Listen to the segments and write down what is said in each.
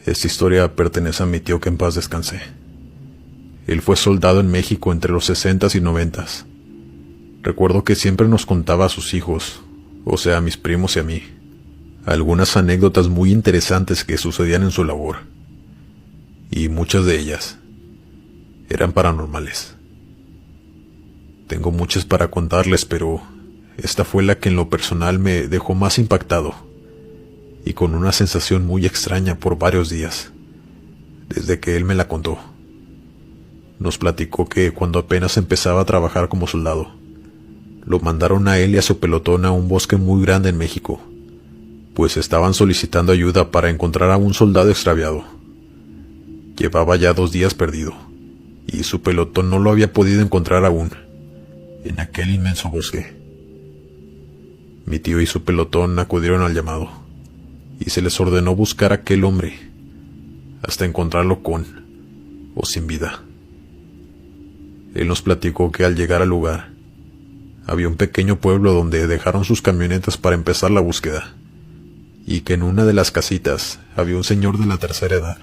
Esta historia pertenece a mi tío, que en paz descanse. Él fue soldado en México entre los 60s y 90s. Recuerdo que siempre nos contaba a sus hijos, o sea, a mis primos y a mí, algunas anécdotas muy interesantes que sucedían en su labor. Y muchas de ellas eran paranormales. Tengo muchas para contarles, pero esta fue la que en lo personal me dejó más impactado y con una sensación muy extraña por varios días, desde que él me la contó. Nos platicó que cuando apenas empezaba a trabajar como soldado, lo mandaron a él y a su pelotón a un bosque muy grande en México, pues estaban solicitando ayuda para encontrar a un soldado extraviado. Llevaba ya 2 días perdido, y su pelotón no lo había podido encontrar aún, en aquel inmenso bosque. Mi tío y su pelotón acudieron al llamado, y se les ordenó buscar a aquel hombre, hasta encontrarlo con o sin vida. Él nos platicó que al llegar al lugar, había un pequeño pueblo donde dejaron sus camionetas para empezar la búsqueda, y que en una de las casitas había un señor de la tercera edad,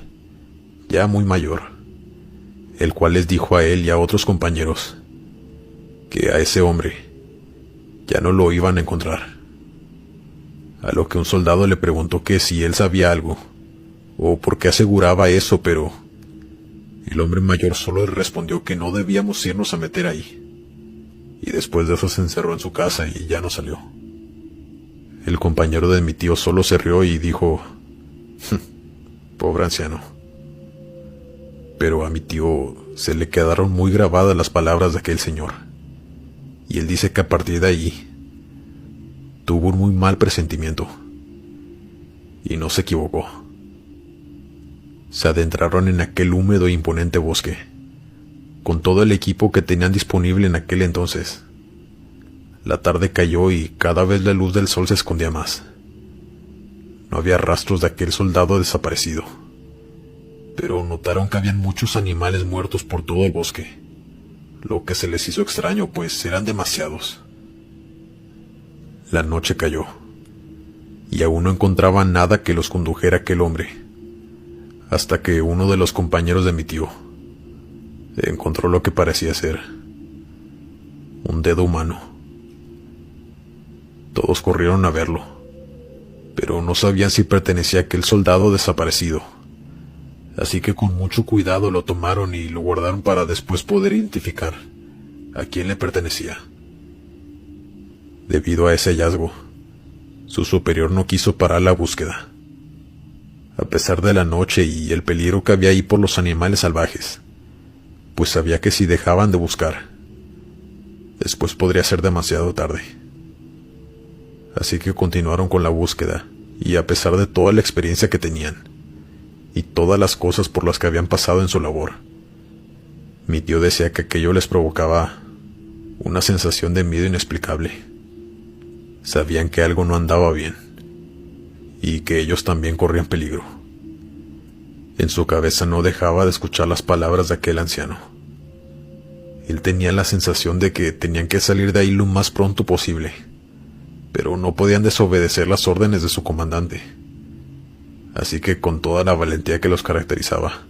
ya muy mayor, el cual les dijo a él y a otros compañeros que a ese hombre ya no lo iban a encontrar. A lo que un soldado le preguntó que si él sabía algo, o por qué aseguraba eso, pero el hombre mayor solo le respondió que no debíamos irnos a meter ahí, y después de eso se encerró en su casa y ya no salió. El compañero de mi tío solo se rió y dijo: pobre anciano. Pero a mi tío se le quedaron muy grabadas las palabras de aquel señor, y él dice que a partir de ahí tuvo un muy mal presentimiento, y no se equivocó. Se adentraron en aquel húmedo e imponente bosque, con todo el equipo que tenían disponible en aquel entonces. La tarde cayó y cada vez la luz del sol se escondía más. No había rastros de aquel soldado desaparecido, pero notaron que habían muchos animales muertos por todo el bosque, lo que se les hizo extraño, pues eran demasiados. La noche cayó, y aún no encontraban nada que los condujera a aquel hombre, hasta que uno de los compañeros de mi tío encontró lo que parecía ser un dedo humano. Todos corrieron a verlo, pero no sabían si pertenecía a aquel soldado desaparecido, así que con mucho cuidado lo tomaron y lo guardaron para después poder identificar a quién le pertenecía. Debido a ese hallazgo, su superior no quiso parar la búsqueda, a pesar de la noche y el peligro que había ahí por los animales salvajes, pues sabía que si dejaban de buscar, después podría ser demasiado tarde. Así que continuaron con la búsqueda, y a pesar de toda la experiencia que tenían, y todas las cosas por las que habían pasado en su labor, mi tío decía que aquello les provocaba una sensación de miedo inexplicable. Sabían que algo no andaba bien, y que ellos también corrían peligro. En su cabeza no dejaba de escuchar las palabras de aquel anciano. Él tenía la sensación de que tenían que salir de ahí lo más pronto posible, pero no podían desobedecer las órdenes de su comandante. Así que con toda la valentía que los caracterizaba,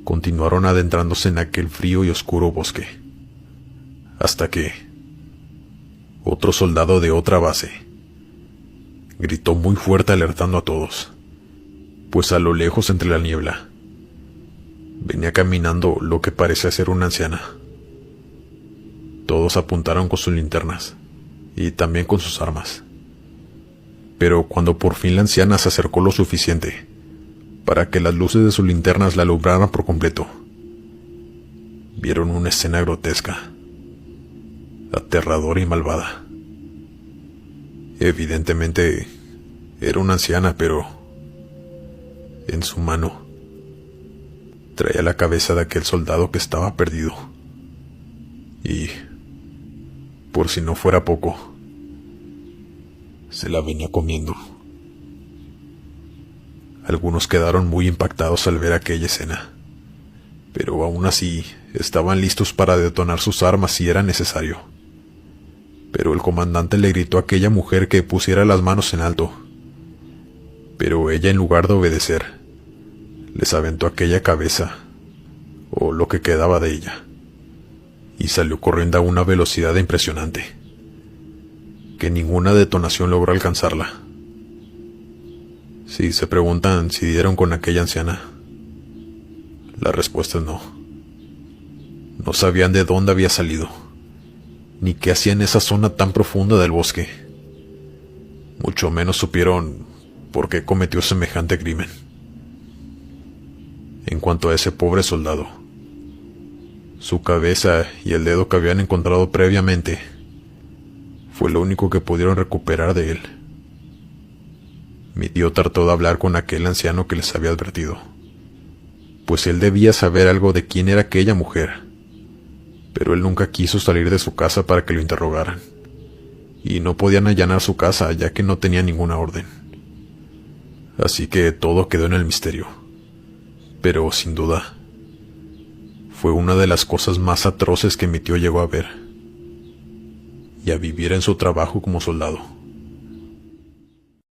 continuaron adentrándose en aquel frío y oscuro bosque, hasta que otro soldado de otra base gritó muy fuerte alertando a todos, pues a lo lejos entre la niebla venía caminando lo que parecía ser una anciana. Todos apuntaron con sus linternas y también con sus armas, pero cuando por fin la anciana se acercó lo suficiente para que las luces de sus linternas la alumbraran por completo, vieron una escena grotesca, aterradora y malvada. Evidentemente era una anciana, pero en su mano traía la cabeza de aquel soldado que estaba perdido. Y, por si no fuera poco, se la venía comiendo. Algunos quedaron muy impactados al ver aquella escena, pero aún así estaban listos para detonar sus armas si era necesario. Pero el comandante le gritó a aquella mujer que pusiera las manos en alto, pero ella, en lugar de obedecer, les aventó aquella cabeza, o lo que quedaba de ella, y salió corriendo a una velocidad impresionante, que ninguna detonación logró alcanzarla. Si se preguntan si dieron con aquella anciana, la respuesta es no. No sabían de dónde había salido, ni qué hacía en esa zona tan profunda del bosque. Mucho menos supieron por qué cometió semejante crimen. En cuanto a ese pobre soldado, su cabeza y el dedo que habían encontrado previamente fue lo único que pudieron recuperar de él. Mi tío trató de hablar con aquel anciano que les había advertido, pues él debía saber algo de quién era aquella mujer, pero él nunca quiso salir de su casa para que lo interrogaran, y no podían allanar su casa ya que no tenía ninguna orden. Así que todo quedó en el misterio, pero sin duda fue una de las cosas más atroces que mi tío llegó a ver y a vivir en su trabajo como soldado.